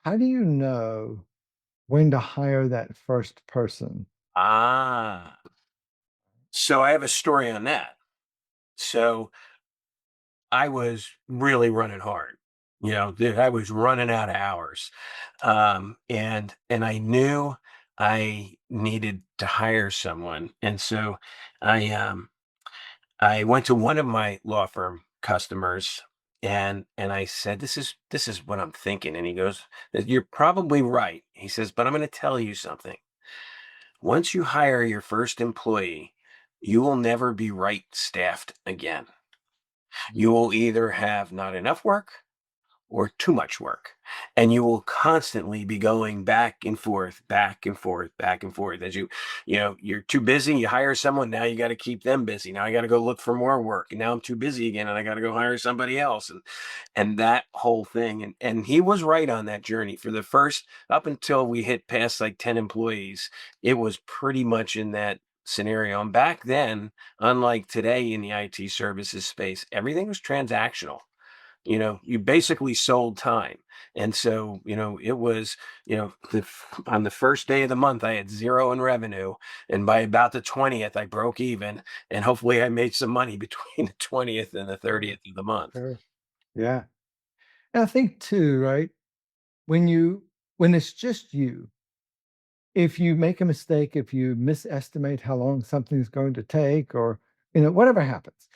How do you know when to hire that first person? Ah, so I have a story on that. So I was really running hard. I was running out of hours, and I knew I needed to hire someone, and so I went to one of my law firm customers, and I said, "This is what I'm thinking," and he goes, "You're probably right." He says, "But I'm going to tell you something. Once you hire your first employee, you will never be right staffed again. You will either have not enough work or too much work. And you will constantly be going back and forth, back and forth, back and forth as you're too busy. You hire someone. Now you got to keep them busy. Now I got to go look for more work. And now I'm too busy again and I got to go hire somebody else. And that whole thing. And he was right on that journey for the first up until we hit past like 10 employees. It was pretty much in that scenario. And back then, unlike today in the IT services space, everything was transactional. You basically sold time. And so, it was, on the first day of the month, I had zero in revenue. And by about the 20th, I broke even. And hopefully I made some money between the 20th and the Sure, 30th of the month. sure. Yeah. And I think too, right? When you when it's just you, if you make a mistake, if you misestimate how long something's going to take, or whatever happens,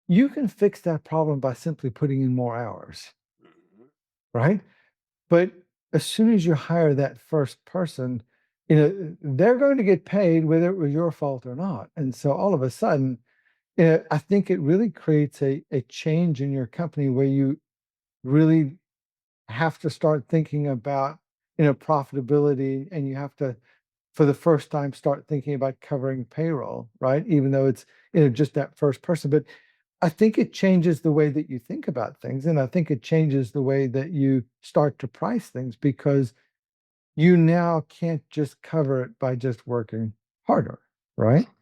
you can fix that problem by simply putting in more hours, Mhm. right? But as soon as you hire that first person, they're going to get paid whether it was your fault or not. And so all of a sudden, I think it really creates a change in your company where you really have to start thinking about, profitability, and you have to, for the first time, start thinking about covering payroll, right? Even though it's, just that first person. But I think it changes the way that you think about things. And I think it changes the way that you start to price things because you now can't just cover it by just working harder, right?